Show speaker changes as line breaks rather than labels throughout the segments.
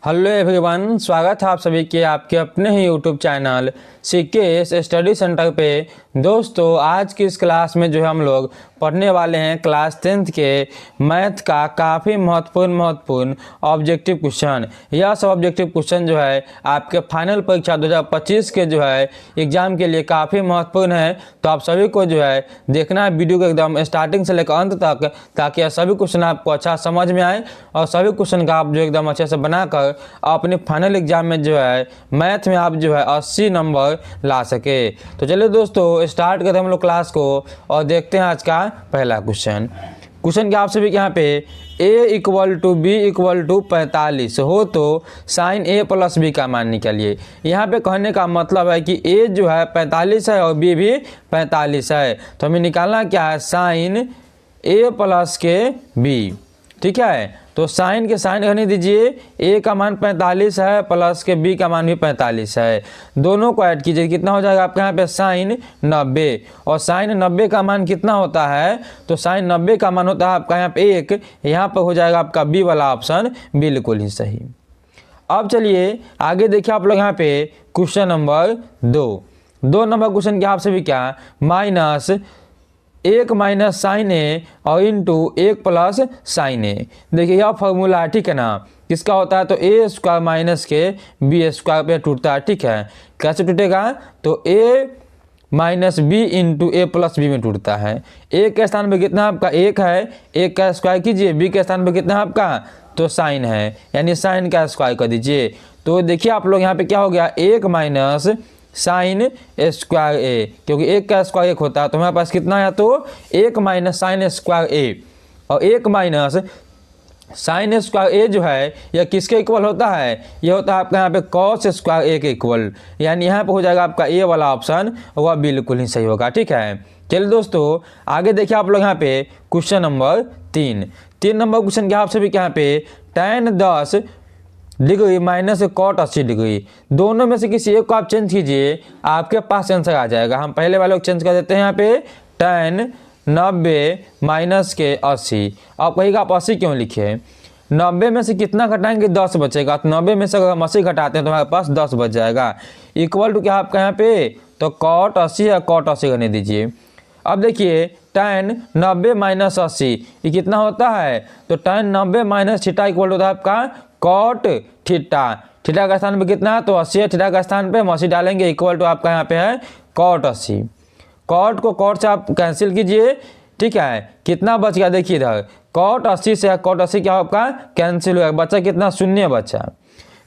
Hello everyone, स्वागत है आप सभी के आपके अपने ही YouTube channel CKS study centre पे। दोस्तों, आज की इस क्लास में जो है हम लोग पढ़ने वाले हैं क्लास 10th के मैथ का काफ़ी महत्वपूर्ण ऑब्जेक्टिव क्वेश्चन। यह सब ऑब्जेक्टिव क्वेश्चन जो है आपके फाइनल परीक्षा 2025 के जो है एग्जाम के लिए काफ़ी महत्वपूर्ण है। तो आप सभी को जो है देखना है वीडियो को एकदम स्टार्टिंग से लेकर अंत तक, ताकि यह सभी क्वेश्चन आपको अच्छा समझ में आए और सभी क्वेश्चन का आप जो एकदम अच्छे से बनाकर अपने फाइनल एग्जाम में जो है मैथ में आप जो है 80 नंबर ला सके। तो चलिए दोस्तों, स्टार्ट करते हैं हम लोग क्लास को और देखते हैं आज का पहला क्वेश्चन क्या आप सभी के यहाँ पे a = b = 45 हो तो साइन a + b का मान निकालिए। यहाँ पे कहने का मतलब है कि a जो है 45 है और b भी 45 है। तो हमें निकालना क्या है, साइन a + के b। ठीक है, तो साइन के साइन करने दीजिए। a का मान 45 है प्लस के b का मान भी 45 है। दोनों को ऐड कीजिए, कितना हो जाएगा आपके यहाँ पे साइन 90। और साइन 90 का मान कितना होता है, तो साइन 90 का मान होता है आपका यहाँ पे 1। यहाँ पर हो जाएगा आपका बी वाला ऑप्शन बिल्कुल ही सही। अब चलिए आगे देखिए आप लोग यहाँ पे क्वेश्चन नंबर 2 नंबर क्वेश्चन क्या आप सभी क्या, -1 - साइन ए और इंटू 1 + साइन ए। देखिए यह फॉर्मूला है, ठीक है ना। किसका होता है, तो a² माइनस के b² पे टूटता है। ठीक है, कैसे टूटेगा, तो a - b into a + b में टूटता है। a के स्थान पे कितना आपका 1 है, 1 का स्क्वायर कीजिए। b के स्थान पे कितना आपका, तो साइन है, यानी साइन का स्क्वायर कर दीजिए। तो देखिए आप लोग यहाँ पे क्या हो गया, 1 - साइन स्क्वायर ए, क्योंकि 1 का स्क्वायर 1 होता है। तो हमारे पास कितना है, तो 1 - साइन स्क्वायर ए। और 1 - साइन स्क्वायर ए जो है यह किसके इक्वल होता है, यह होता है आपका यहाँ पे कॉस स्क्वायर ए के इक्वल। यानी यहाँ पे हो जाएगा आपका ए वाला ऑप्शन, वह बिल्कुल ही सही होगा। ठीक है, चलिए दोस्तों आगे देखिए आप लोग यहाँ पे क्वेश्चन नंबर 3 नंबर क्वेश्चन क्या आप सभी के यहाँ पे tan 10 degree minus cot 80 degree, दोनों में से किसी एक को आप चेंज कीजिए, आपके पास आंसर आ जाएगा। हम पहले वाले को चेंज कर देते हैं यहाँ पे tan 90 माइनस के 80। आप कहिएगा आप 80 क्यों लिखे, 90 में से कितना घटाएंगे, 10 बचेगा। तो 90 में से अगर हम 80 घटाते हैं तो हमारे पास 10 बच जाएगा। इक्वल टू क्या आपका यहाँ पे, तो कॉट 80 या कॉट 80 करने दीजिए। अब देखिए tan 90 माइनस 80 ये कितना होता है, तो tan 90 माइनस थीटा इक्वल होता है आपका कॉट थीटा। थीटा का स्थान पे कितना है, तो 80 है। थीटा का स्थान पे हम 80 डालेंगे, इक्वल टू आपका यहाँ पे है कॉट 80। कॉट को कॉट से आप कैंसिल कीजिए। ठीक है, कितना बच गया, देखिए इधर कॉट 80 से कॉट 80 क्या आपका कैंसिल हुआ, बचा कितना, 0 बचा।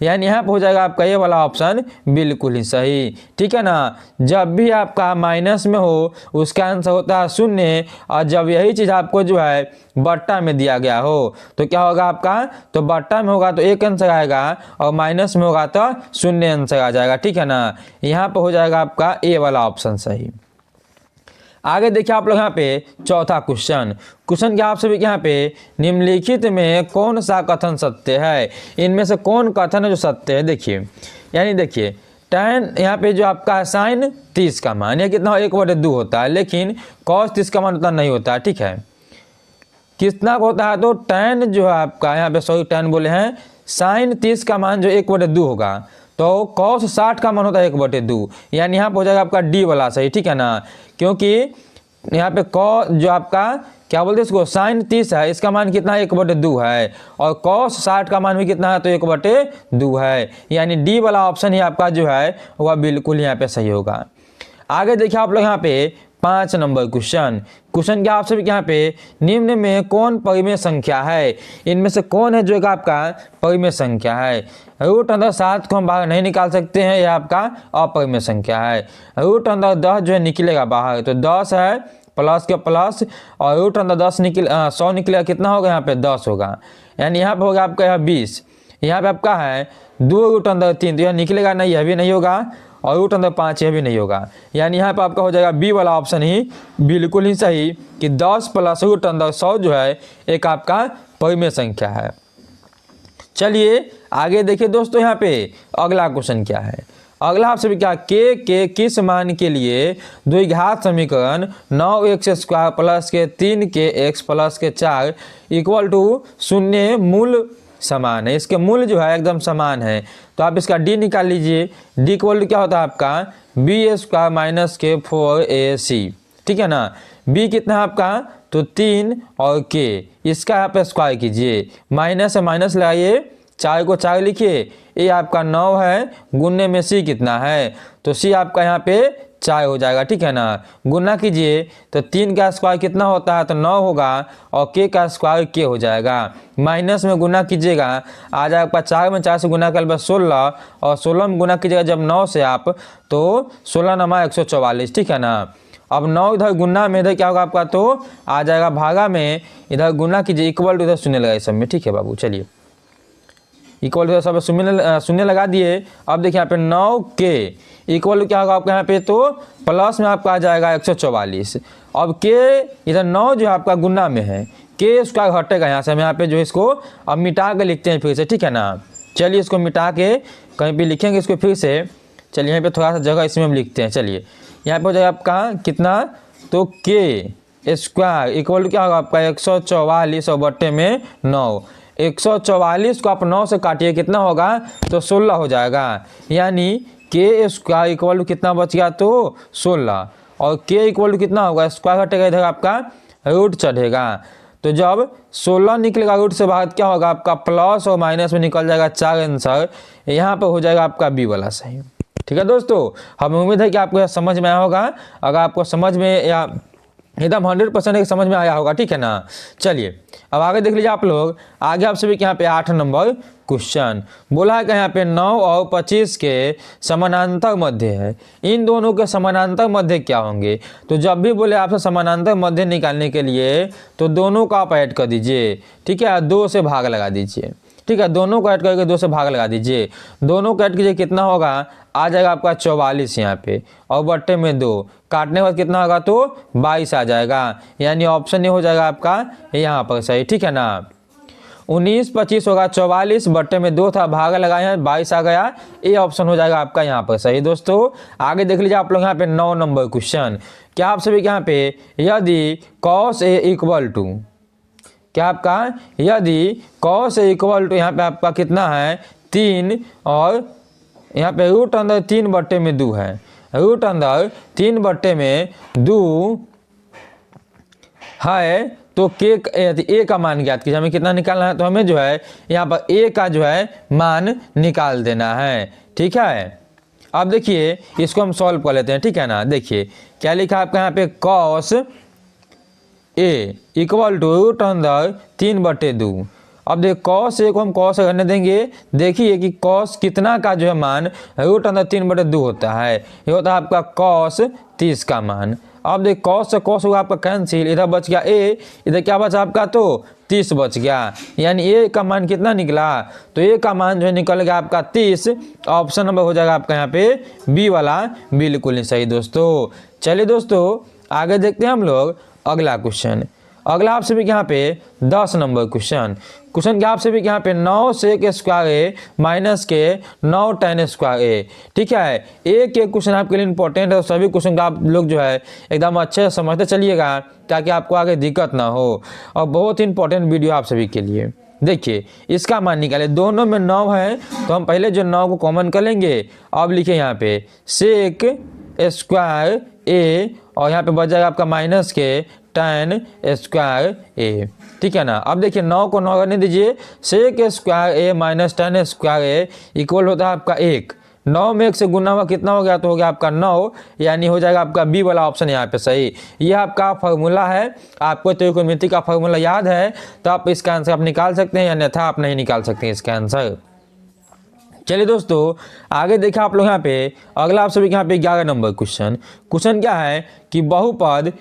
यानी यहाँ पर हो जाएगा आपका ये वाला ऑप्शन बिल्कुल ही सही। ठीक है ना, जब भी आपका माइनस में हो उसका आंसर होता है 0, और जब यही चीज़ आपको जो है बट्टा में दिया गया हो तो क्या होगा आपका, तो बट्टा में होगा तो 1 आंसर आएगा और माइनस में होगा तो 0 आंसर आ जाएगा। ठीक है ना, यहाँ पर हो जाएगा आपका ए वाला ऑप्शन सही। आगे देखिए आप लोग यहाँ पे चौथा क्वेश्चन क्या आप सभी के यहाँ पे निम्नलिखित में कौन सा कथन सत्य है, इनमें से कौन कथन है जो सत्य है। देखिए यानी देखिए tan यहाँ पे जो आपका साइन 30 का मान यह कितना 1/2 होता है, लेकिन cos 30 का मान उतना नहीं होता है। ठीक है, कितना होता है, तो tan जो है आपका यहाँ पे tan बोले हैं, साइन 30 का मान जो 1/2 होगा, तो cos 60 का मान होता है 1/2। यानी यहाँ पर हो जाएगा आपका डी वाला सही। ठीक है ना, क्योंकि यहाँ पे cos जो आपका क्या बोलते हैं इसको, साइन 30 है, इसका मान कितना 1/2 है, और cos 60 का मान भी कितना है, तो 1/2 है। यानी डी वाला ऑप्शन ही आपका जो है वह बिल्कुल यहाँ पे सही होगा। आगे देखिए आप लोग यहाँ पे 5 नंबर क्वेश्चन क्या आप सभी यहाँ पे निम्न में कौन परिमेय संख्या है, इनमें से कौन है जो एक आपका परिमेय संख्या है। √7 को हम बाहर नहीं निकाल सकते हैं, यह आपका अपरिमेय संख्या है। √10 जो है निकलेगा बाहर, तो 10 है प्लस के प्लस, और √10 100 निकलेगा, कितना होगा यहाँ पे 10 होगा। यानी यहाँ पे होगा आपका यह 20। यहाँ पे आपका है 2√3, तो यह निकलेगा नहीं, यह भी नहीं होगा, और √5 यह भी नहीं होगा। यानी यहाँ पे आपका हो जाएगा बी वाला ऑप्शन ही बिल्कुल ही सही, कि 10 + √100 जो है एक आपका परिमेय संख्या है। चलिए आगे देखिए दोस्तों, यहाँ पे अगला क्वेश्चन क्या है। अगला आपसे भी क्या, के किस मान के लिए द्विघात समीकरण 9x² + के 3kx + के 4 = 0 मूल समान है, इसके मूल्य जो है एकदम समान है। तो आप इसका डी निकाल लीजिए। डी इक्वल टू क्या होता है आपका बी स्क्वायर माइनस के 4ac, ठीक है ना। बी कितना है आपका तो 3 और के इसका आप स्क्वायर कीजिए, माइनस से माइनस लगाइए, 4 को 4 लिखिए, ये आपका 9 है, गुनने में सी कितना है तो सी आपका यहाँ पे 4 हो जाएगा, ठीक है ना। गुना कीजिए तो 3 का स्क्वायर कितना होता है तो 9 होगा और के का स्क्वायर के हो जाएगा। माइनस में गुना कीजिएगा आ जाएगा आपका 4 में 4 से गुना कर 16 और 16 में गुना कीजिएगा जब 9 से आप तो 16 नमा 144, ठीक है ना। अब 9 इधर गुना में इधर क्या होगा आपका तो आ जाएगा भागा में, इधर गुना कीजिए इक्वल टू इधर शून्य लगाइए सब में, ठीक है बाबू। चलिए इक्वल टू सब शून्य लगा दिए। अब देखिए यहाँ पे 9 के इक्वल टू क्या होगा आपका यहाँ पे तो प्लस में आपका आ जाएगा 144। अब के इधर 9 जो है आपका गुना में है, के स्क्वायर हटेगा यहाँ से, हम यहाँ पे जो इसको अब मिटा के लिखते हैं फिर से, ठीक है ना। चलिए इसको मिटा के कहीं पे लिखेंगे इसको फिर से। चलिए यहाँ पे थोड़ा सा जगह इसमें हम लिखते हैं। चलिए यहाँ पे हो जाएगा आपका कितना तो के स्क्वायर इक्वल टू क्या होगा आपका 144 और बट्टे में 9। 144 को आप 9 से काटिए कितना होगा तो 16 हो जाएगा, यानी के स्क्वायर इक्वल टू कितना बच गया तो 16 और के इक्वल टू कितना होगा स्क्वायर हटेगा इधर आपका रूट चढ़ेगा। तो जब 16 निकलेगा रूट से बाहर क्या होगा आपका प्लस और माइनस में निकल जाएगा 4 आंसर, यहाँ पर हो जाएगा आपका बी वाला सही। ठीक है दोस्तों, हमें उम्मीद है कि आपको समझ में आया होगा। अगर आपको समझ में या एकदम 100% समझ में आया होगा, ठीक है ना। चलिए अब आगे देख लीजिए आप लोग। आगे आप सभी के यहाँ पे 8 नंबर क्वेश्चन बोला है कि यहाँ पे 9 और 25 के समानांतर मध्य है, इन दोनों के समानांतर मध्य क्या होंगे। तो जब भी बोले आपसे समानांतर मध्य निकालने के लिए तो दोनों का आप ऐड कर दीजिए, ठीक है, 2 से भाग लगा दीजिए, ठीक है, दोनों को ऐड करके 2 से भाग लगा दीजिए। दोनों को ऐड कीजिए कितना होगा आ जाएगा आपका 44 यहाँ पे और बट्टे में 2 काटने के बाद कितना होगा तो 22 आ जाएगा, यानी ऑप्शन ये हो जाएगा आपका यहाँ पर सही, ठीक है ना। 19 25 होगा 44 बट्टे में 2 था भाग लगाए हैं 22 आ गया, ये ऑप्शन हो जाएगा आपका यहाँ पर सही। दोस्तों आगे देख लीजिए आप लोग यहाँ पे 9 नंबर क्वेश्चन। क्या आप सभी यहाँ पे यदि cos a इक्वल टू क्या आपका यदि cos a इक्वल टू यहाँ पे आपका कितना है 3 और यहाँ पे रूट अंदर 3 बट्टे में 2 है, रूट अंदर 3 बट्टे में 2 है तो के ए का मान ज्ञात कीजिए। हमें कितना निकालना है तो हमें जो है यहाँ पर ए का जो है मान निकाल देना है, ठीक है। अब देखिए इसको हम सॉल्व कर लेते हैं, ठीक है ना। देखिए क्या लिखा है आपका यहाँ पे cos a equal to root अंदर 3/2। अब देखिए cos a को हम cos करने देंगे, देखिए कि cos कितना का जो है मान रूट अंदर 3/2 होता है, ये होता है आपका cos 30 का मान। अब देखिए cos से cos होगा आपका कैंसिल, इधर बच गया a, इधर क्या बचा आपका तो 30 बच गया, यानी a का मान कितना निकला तो a का मान जो है निकल गया आपका 30। ऑप्शन नंबर हो जाएगा आपका यहाँ पे बी वाला बिल्कुल नहीं सही दोस्तों। चलिए दोस्तों आगे देखते हैं हम लोग अगला क्वेश्चन। अगला आप सभी के यहाँ पे 10 नंबर क्वेश्चन क्या आप सभी के यहाँ पे 9 sec स्क्वायर ए माइनस के 9 tan स्क्वायर ए, ठीक है। एक क्वेश्चन आपके लिए इंपॉर्टेंट है, सभी क्वेश्चन का आप लोग जो है एकदम अच्छे से समझते चलिएगा ताकि आपको आगे दिक्कत ना हो, और बहुत इंपॉर्टेंट वीडियो आप सभी के लिए। देखिए इसका मान निकाले, दोनों में 9 है तो हम पहले जो 9 को कॉमन कर लेंगे। अब लिखे यहाँ पे sec स्क्वायर ए और यहाँ पे बच जाएगा आपका माइनस के tan स्क्वायर ए, ठीक है ना। अब देखिए 9 को 9 करने दीजिए, sec स्क्वायर ए माइनस tan स्क्वायर ए इक्वल होता है आपका 1। 9 में 1 से गुना हुआ कितना हो गया तो हो गया आपका 9, यानी हो जाएगा आपका बी वाला ऑप्शन यहाँ पे सही। ये आपका फार्मूला है, आपको त्रिकोणमिति का फार्मूला याद है तो आप इसका आंसर आप निकाल सकते हैं, या अन्यथा आप नहीं निकाल सकते हैं इसका आंसर। चलिए दोस्तों आगे देखा आप लोग यहाँ पे अगला आप सभी के यहाँ पे 11 नंबर क्वेश्चन क्या है कि बहुपद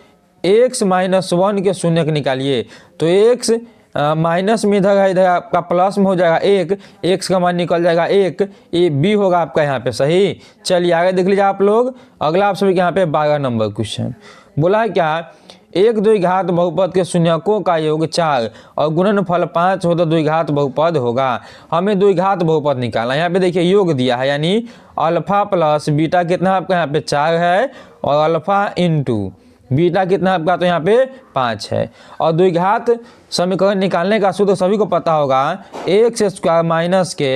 x माइनस 1 के शून्य निकालिए। तो x माइनस में इधर है, इधर आपका प्लस में हो जाएगा 1, x का मान निकल जाएगा 1, ये b होगा आपका यहाँ पे सही। चलिए आगे देख लीजिए आप लोग अगला आप सभी के यहाँ पे 12 नंबर क्वेश्चन बोला है क्या 1 द्विघात बहुपद के शून्यकों का योग 4 और गुणनफल 5 हो तो द्विघात बहुपद होगा। हमें द्विघात बहुपद निकालना है। यहाँ पे देखिए योग दिया है, यानी अल्फा प्लस बीटा कितना आपका यहाँ पे 4 है और अल्फा इंटू बीटा कितना आपका, तो यहाँ पे 5 है। और द्विघात समीकरण निकालने का सूत्र सभी को पता होगा, एक्स स्क्वायर माइनस के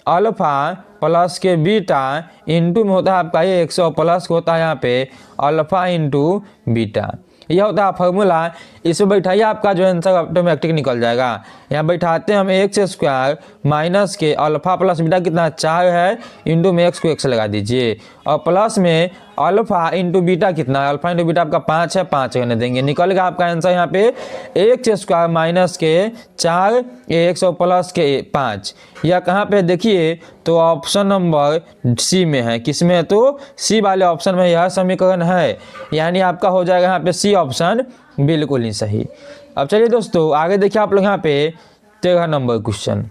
अल्फा प्लस के बीटा इंटू में होता है आपका ये एक्स और प्लस होता है यहाँ पे अल्फा इंटू बीटा। यह होता है फॉर्मूला। इसमें बैठाइए, आपका जो आंसर ऑटोमेटिक निकल जाएगा। यहाँ बैठाते हैं हम एक्स स्क्वायर माइनस के अल्फा प्लस बीटा कितना 4 है, इंटू में एक्स को एक्स लगा दीजिए, और प्लस में अल्फा इंटू बीटा कितना है, अल्फा इंटू बीटा आपका 5 है, 5 रहने देंगे। निकल गया आपका आंसर यहाँ पे एक्स स्क्वायर माइनस के 4 एक्स और प्लस के 5। यह कहाँ पे देखिए, तो ऑप्शन नंबर सी में है। किस में है, तो सी वाले ऑप्शन में यह समीकरण है, यानी आपका हो जाएगा यहाँ पे सी ऑप्शन बिल्कुल ही सही। अब चलिए दोस्तों आगे देखिए आप लोग यहाँ पे 13 नंबर क्वेश्चन।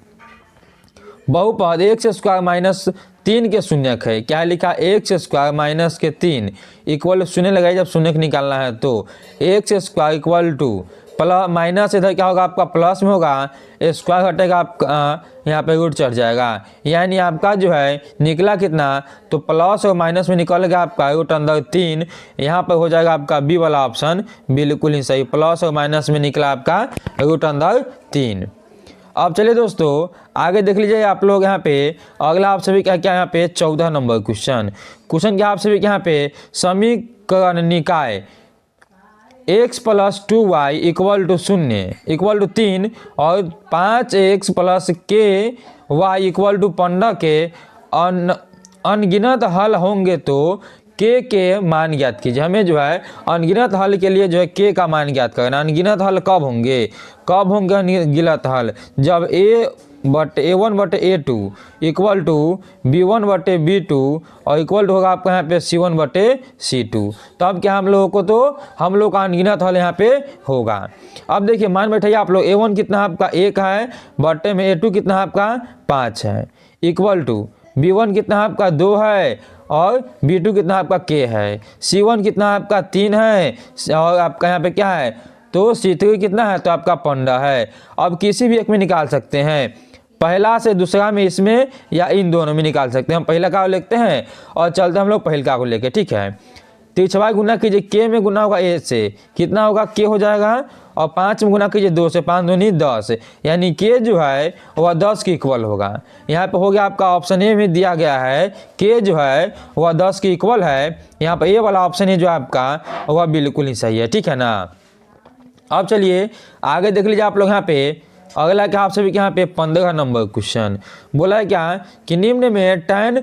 बहुपद एक्स स्क्वायर माइनस 3 के शून्यक है। क्या लिखा, एक्स स्क्वायर माइनस के 3 इक्वल शून्य लगाइए जब शून्यक निकालना है, तो x square equal two plus minus इधर क्या होगा आपका प्लस में होगा, स्क्वायर हटेगा आपका यहाँ पे रूट चढ़ जाएगा, यानी आपका जो है निकला कितना, तो प्लस और माइनस में निकल गया आपका रूट अंदर 3। यहाँ पर हो जाएगा आपका बी वाला ऑप्शन बिल्कुल ही सही, प्लस और माइनस में निकला आपका रूट अंदर 3। अब चलिए दोस्तों आगे देख लीजिए आप लोग यहाँ पे अगला आप सभी क्या क्या यहाँ पे 14 नंबर क्वेश्चन क्या आप सभी यहाँ पे समीकरण निकाय x plus 2y equal to 0 equal to 3 और 5x प्लस के वाई इक्वल टू 15 के अनगिनत हल होंगे तो के मान ज्ञात कीजिए। हमें जो है अनगिनत हल के लिए जो है के का मान ज्ञात करना। अनगिनत हल कब होंगे अनगिनत हल, जब a1 बटे a2 इक्वल टू b1 बटे b2 और इक्वल टू होगा आपका यहाँ पे c1 बटे c2, तब क्या हम लोगों को, तो हम लोग का अनगिनत हल यहाँ पे होगा। अब देखिए मान बैठाइए आप लोग, a1 कितना आपका 1 है, बटे में a2 कितना आपका 5 है, इक्वल टू b1 कितना आपका 2 है और b2 कितना आपका k है, c1 कितना आपका 3 है और आपका यहाँ पे क्या है, तो c3 कितना है, तो आपका 15 है। अब किसी भी एक में निकाल सकते हैं, पहला से दूसरा में, इसमें या इन दोनों में निकाल सकते हैं। हम पहला का लिखते हैं और चलते हम लोग पहला को लेके, ठीक है। तिरछवाई गुना कीजिए, के में गुना होगा ए से, कितना होगा के हो जाएगा, और 5 में गुना कीजिए 2 से, 5 दूनी 10, यानी के जो है वह 10 के इक्वल होगा। यहाँ पे हो गया आपका ऑप्शन ए में दिया गया है के जो है वह 10 के इक्वल है। यहाँ पे ए वाला ऑप्शन है जो आपका वह बिल्कुल ही सही है, ठीक है ना। अब चलिए आगे देख लीजिए आप लोग यहाँ पे अगला क्या आप सभी के यहाँ पे 15 नंबर क्वेश्चन बोला है क्या कि निम्न में tan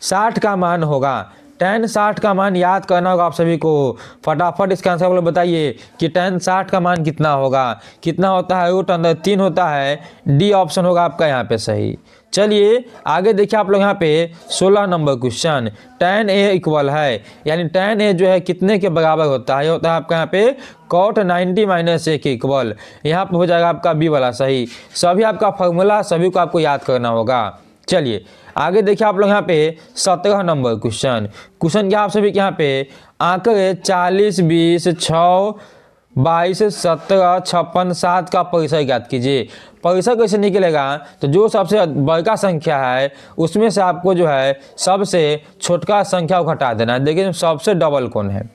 60 का मान होगा। tan 60 का मान याद करना होगा आप सभी को। फटाफट इसका आंसर बोलो, बताइए कि tan 60 का मान कितना होगा। कितना होता है, रूट अंदर 3 होता है। डी ऑप्शन होगा आपका यहाँ पे सही। चलिए आगे देखिए आप लोग यहाँ पे 16 number question. tan a equal है, यानी tan a जो है कितने के बराबर होता है, ये होता है आपका यहाँ पे cot 90 माइनस a के इक्वल। यहाँ पे हो जाएगा आपका बी वाला सही। सभी आपका फॉर्मूला सभी को आपको याद करना होगा। चलिए आगे देखिए आप लोग यहाँ पे 17 नंबर क्वेश्चन क्या आप सभी के यहाँ पे आंकड़े 40, 20, 6, 22, 17, 56, 7 का परिसर ज्ञात कीजिए। परिसर कैसे निकलेगा, तो जो सबसे बड़का संख्या है उसमें से आपको जो है सबसे छोटका संख्या को घटा देना है। देखिए सबसे डबल कौन है,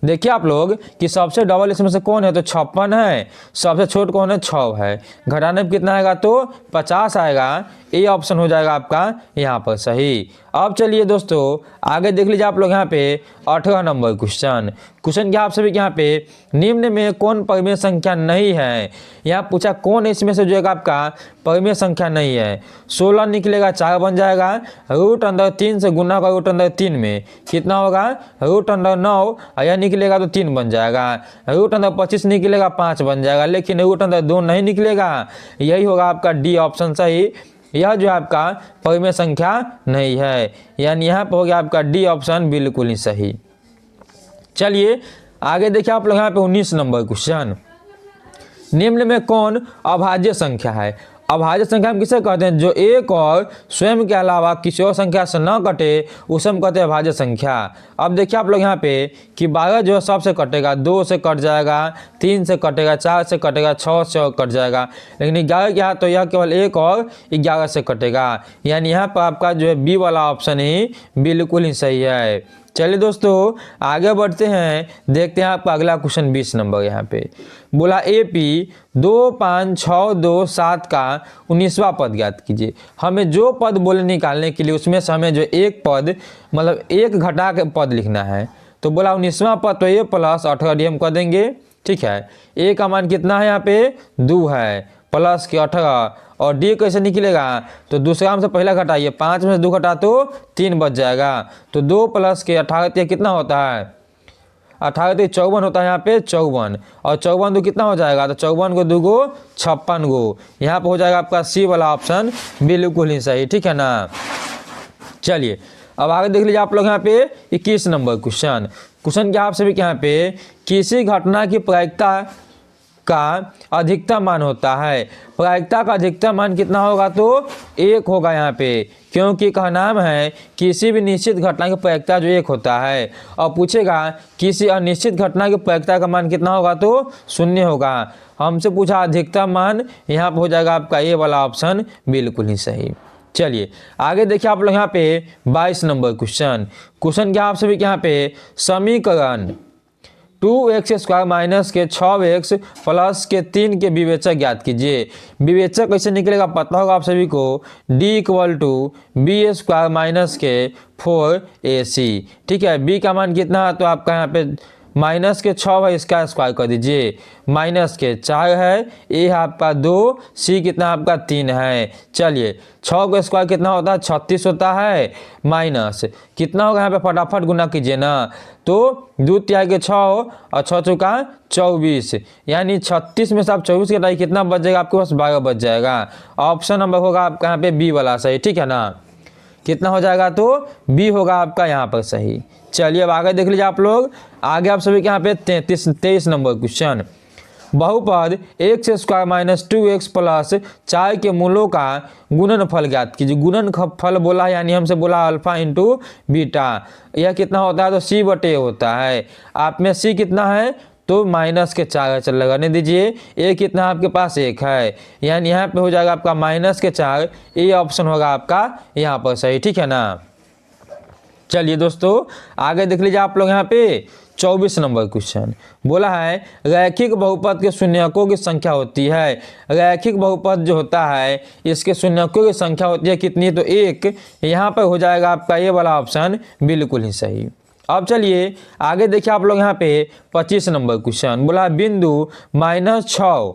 देखिए आप लोग कि सबसे डबल इसमें से कौन है, तो 56 है। सबसे छोट कौन है, 6 है। घटाने पर कितना आएगा, तो 50 आएगा। ए ऑप्शन हो जाएगा आपका यहाँ पर सही। अब चलिए दोस्तों आगे देख लीजिए आप लोग यहाँ पे 18 नंबर क्वेश्चन क्या आप सभी के यहाँ पे निम्न में कौन परिमेय संख्या नहीं है। यहाँ पूछा कौन इसमें से जो है आपका परिमेय संख्या नहीं है। 16 निकलेगा 4 बन जाएगा। रूट अंदर 3 से गुना होगा रूट अंदर 3 में, कितना होगा, रूट अंदर 9, यह निकलेगा तो 3 बन जाएगा। रूट अंदर 25 निकलेगा 5 बन जाएगा, लेकिन रूट अंदर 2 नहीं निकलेगा। यही होगा आपका डी ऑप्शन सही। यह जो आपका परिमेय संख्या नहीं है, यानी यहाँ पर हो गया आपका डी ऑप्शन बिल्कुल ही सही। चलिए आगे देखिए आप लोग यहाँ पे 19 नंबर क्वेश्चन। निम्न में कौन अभाज्य संख्या है। अभाज्य संख्या हम किसे कहते हैं, जो एक और स्वयं के अलावा किसी और संख्या से न कटे उसे हम कहते हैं अभाज्य संख्या। अब देखिए आप लोग यहाँ पे कि 12 जो है सबसे कटेगा, 2 से कट जाएगा, 3 से कटेगा, 4 से कटेगा, 6 से कट जाएगा, लेकिन 11 क्या है, तो यह केवल 1 और 11 से कटेगा। यानी यहाँ पर आपका जो है बी वाला ऑप्शन ही बिल्कुल ही सही है। चलिए दोस्तों आगे बढ़ते हैं, देखते हैं आपका अगला क्वेश्चन 20 नंबर। यहाँ पे बोला AP 25627 का 19वां पद ज्ञात कीजिए। हमें जो पद बोले निकालने के लिए उसमें से हमें जो एक पद मतलब एक घटा के पद लिखना है। तो बोला 19वां पद तो A प्लस 18 हम कर देंगे, ठीक है। A का मान कितना है यहाँ पे 2 है, प्लस के 18, और D कैसे निकलेगा तो दूसरा से पहला घटाइए, 5 में से 2 घटा तो 3 बच जाएगा। तो 2 प्लस के 18 कितना होता है 18 54 होता है यहाँ पे 54, और 54 2 कितना हो जाएगा तो 54 को 2 गो 56 गो। यहाँ पे हो जाएगा आपका C वाला ऑप्शन बिल्कुल ही सही, ठीक है ना। चलिए अब आगे देख लीजिए आप लोग यहाँ पे 21 नंबर क्वेश्चन क्या आप सभी के यहाँ पे किसी घटना की प्रायिकता का अधिकतम मान होता है। प्रायिकता का अधिकतम मान कितना होगा तो 1 होगा यहाँ पे, क्योंकि का नाम है किसी भी निश्चित घटना की प्रायिकता जो 1 होता है। और पूछेगा किसी अनिश्चित घटना की प्रायिकता का मान कितना होगा तो 0 होगा। हमसे पूछा अधिकतम मान, यहाँ पर हो जाएगा आपका ये वाला ऑप्शन बिल्कुल ही सही। चलिए आगे देखिए आप लोग यहाँ पे 22 नंबर क्वेश्चन क्या आप सभी के यहाँ पे समीकरण 2x² माइनस के 6x प्लस के 3 के विवेचक ज्ञात कीजिए। विवेचक कैसे निकलेगा पता होगा आप सभी को, D = b² माइनस के 4ac, ठीक है। b का मान कितना है तो आपका यहाँ पे माइनस के 6 है, इसका स्क्वायर कर दीजिए, माइनस के 4 है, ए आपका 2, सी कितना आपका 3 है। चलिए 6 का स्क्वायर कितना होता है 36 होता है, माइनस कितना होगा यहाँ पे फटाफट गुना कीजिए ना, तो 2 तिहाई के 6 और 6 चौका 24, यानी 36 में से आप 24 के टाइम कितना बच जाएगा आपके पास 12 बच जाएगा। ऑप्शन नंबर होगा आपका यहाँ पे बी वाला सही, ठीक है ना। कितना हो जाएगा तो बी होगा आपका यहाँ पर सही। चलिए अब आगे देख लीजिए आप लोग, आगे आप सभी के यहाँ पे 23 नंबर क्वेश्चन, बहुपद x² माइनस 2x प्लस 4 के मूलों का गुणनफल ज्ञात कीजिए। गुणनफल बोला यानी हमसे बोला अल्फा इंटू बीटा, यह कितना होता है तो c/a होता है। आप में c कितना है तो माइनस के 4 चल लगाने दीजिए, ए कितना आपके पास 1 है, यानी यहाँ पे हो जाएगा आपका माइनस के 4, ये ऑप्शन होगा आपका यहाँ पर सही, ठीक है ना। चलिए दोस्तों आगे देख लीजिए आप लोग यहाँ पे 24 नंबर क्वेश्चन, बोला है रैखिक बहुपद के शून्यकों की संख्या होती है। रैखिक बहुपद जो होता है इसके शून्यकों की संख्या होती है कितनी तो 1, यहाँ पर हो जाएगा आपका ये वाला ऑप्शन बिल्कुल ही सही। अब चलिए आगे देखिए आप लोग यहाँ पे 25 नंबर क्वेश्चन, बोला बिंदु -6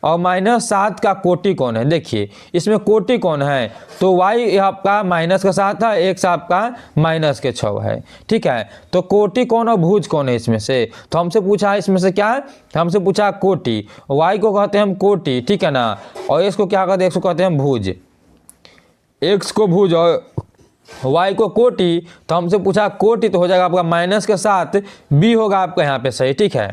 और -7 का कोटि कौन है। देखिए इसमें कोटि कौन है तो y आपका -7 है, x आपका -6 है, ठीक है। तो कोटि कौन और भुज कौन है इसमें से, तो हमसे पूछा है इसमें से क्या, हमसे पूछा कोटि, y को कहते हैं हम कोटि, ठीक है ना, और x को क्या कहते हैं, x को कहते हैं भुज, x को भुज और y को कोटि। तो हमसे पूछा कोटि तो हो जाएगा आपका -7, b होगा आपका यहाँ पे सही, ठीक है।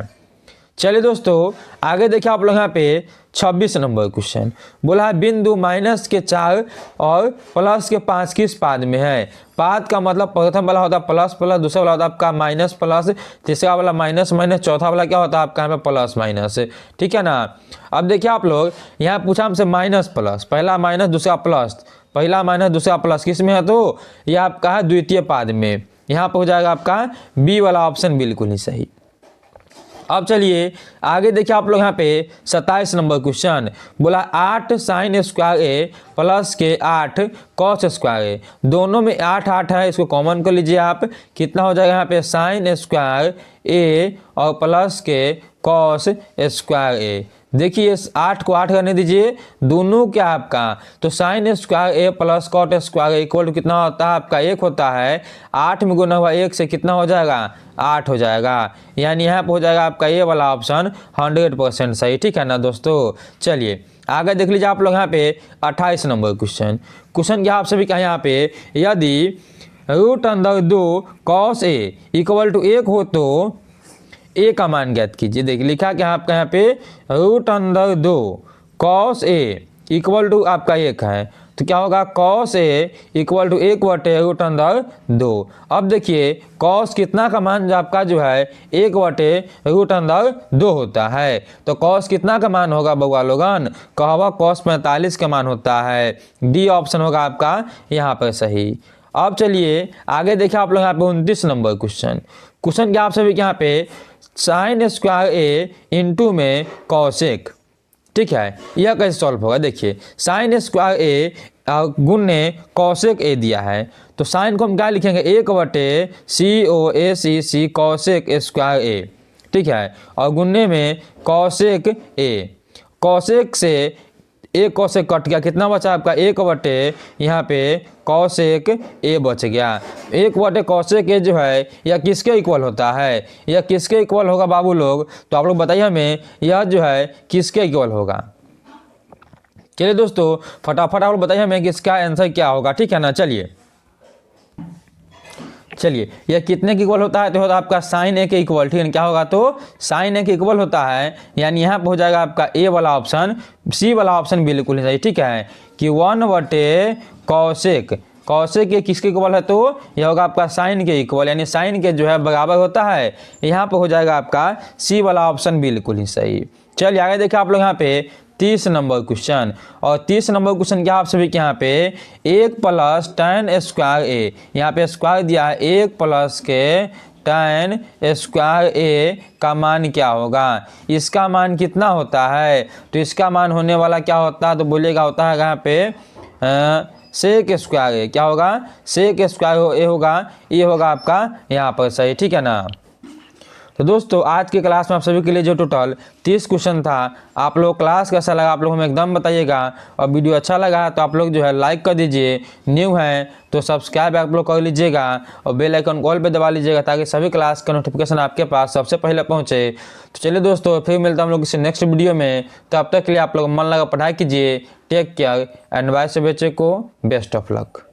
चलिए दोस्तों आगे देखिए आप लोग यहाँ पे 26 नंबर क्वेश्चन, बोला है बिंदु -4 और +5 किस पाद में है। पाद का मतलब प्रथम वाला होता है प्लस प्लस, दूसरा वाला होता है आपका माइनस प्लस, तीसरा वाला माइनस माइनस, चौथा वाला क्या होता है आपका यहाँ पे प्लस माइनस, ठीक है ना। अब देखिए आप लोग यहाँ पूछा हमसे माइनस प्लस, पहला माइनस दूसरा प्लस, पहला माइनस दूसरा प्लस किस में है तो यह आपका है द्वितीय पाद में, यहाँ पर हो जाएगा आपका बी वाला ऑप्शन बिल्कुल ही सही। अब चलिए आगे देखिए आप लोग यहाँ पे 27 नंबर क्वेश्चन, बोला 8 sin² a प्लस के 8 cos² a, दोनों में 8 है, इसको कॉमन कर लीजिए आप, कितना हो जाएगा यहाँ पे sin² a और प्लस के cos² a। देखिए इस 8 को 8 करने दीजिए, दोनों क्या आपका तो sin² a plus cot² a equal to कितना होता है आपका 1 होता है, 8 में गुना हुआ 1 से कितना हो जाएगा 8 हो जाएगा, यानी यहाँ पर हो जाएगा आपका ये वाला ऑप्शन 100% सही, ठीक है ना दोस्तों। चलिए आगे देख लीजिए आप लोग यहाँ पे 28 नंबर क्वेश्चन क्या आप सभी का यहाँ पे, यदि √2 cos a इक्वल टू 1 हो तो ए का मान ज्ञात कीजिए। देखिए लिखा क्या आपका यहाँ पे √2 cos a इक्वल टू आपका 1 है, तो क्या होगा cos a इक्वल टू 1/√2। अब देखिए cos कितना का मान जो आपका जो है 1/√2 होता है, तो cos कितना का मान होगा बउआ लोगन, कहोगा cos 45 का मान होता है, डी ऑप्शन होगा आपका यहाँ पर सही। अब चलिए आगे देखिए आप लोग यहाँ पे 29 नंबर क्वेश्चन क्या आप सभी के यहाँ पे साइन स्क्वायर ए इंटू में कॉसेक, ठीक है, यह कैसे सॉल्व होगा। देखिए साइन स्क्वायर ए गुने कॉसेक ए दिया है, तो साइन को हम क्या लिखेंगे 1/COSEC कॉसेक स्क्वायर ए, ठीक है, और गुन्ने में कॉसेक ए, कॉसेक से एक कॉसेक कट गया, कितना बचा आपका 1/, यहाँ पे कॉसेक ए बच गया। 1/, कॉसेक ए जो है यह किसके इक्वल होता है, यह किसके इक्वल होगा बाबू लोग, तो आप लोग बताइए हमें यह जो है किसके इक्वल होगा। चलिए दोस्तों फटाफट आप लोग बताइए हमें कि इसका आंसर क्या होगा, ठीक है ना। चलिए यह कितने के इक्वल होता है, तो होता है आपका साइन ए के इक्वल, ठीक है, क्या होगा तो साइन ए के इक्वल होता है, यानी यहाँ पे हो जाएगा आपका ए वाला ऑप्शन, सी वाला ऑप्शन बिल्कुल सही, ठीक है, कि 1/, कॉसेक ये किसके इक्वल है, तो यह होगा आपका साइन के इक्वल, यानी साइन के जो है बराबर होता है, यहाँ पे हो जाएगा आपका सी वाला ऑप्शन बिल्कुल ही सही। चलिए आगे देखिए आप लोग यहाँ पे 30 नंबर क्वेश्चन, और 30 नंबर क्वेश्चन क्या आप सभी के यहाँ पे 1 + tan स्क्वायर ए, यहाँ पे स्क्वायर दिया है, 1 + के tan स्क्वायर ए का मान क्या होगा, इसका मान कितना होता है, तो इसका मान होने वाला क्या होता है, तो बोलिएगा होता है यहाँ पे सेक स्क्वायर ए, क्या होगा सेक स्क्वायर ए होगा, ये होगा आपका यहाँ पर सही, ठीक है ना। तो दोस्तों आज की क्लास में आप सभी के लिए जो टोटल 30 क्वेश्चन था, आप लोग क्लास कैसा लगा आप लोग हमें एकदम बताइएगा, और वीडियो अच्छा लगा तो आप लोग जो है लाइक कर दीजिए, न्यू हैं तो सब्सक्राइब आप लोग कर लीजिएगा, और बेल आइकन कॉल पे दबा लीजिएगा ताकि सभी क्लास का नोटिफिकेशन आपके पास सबसे पहले पहुंचे। तो चलिए दोस्तों फिर मिलता है हम लोग किसी नेक्स्ट वीडियो में, तो अब तक के लिए आप लोग मन लगा पढ़ाई कीजिए, टेक केयर एंड बाय से बच्चे को बेस्ट ऑफ लक।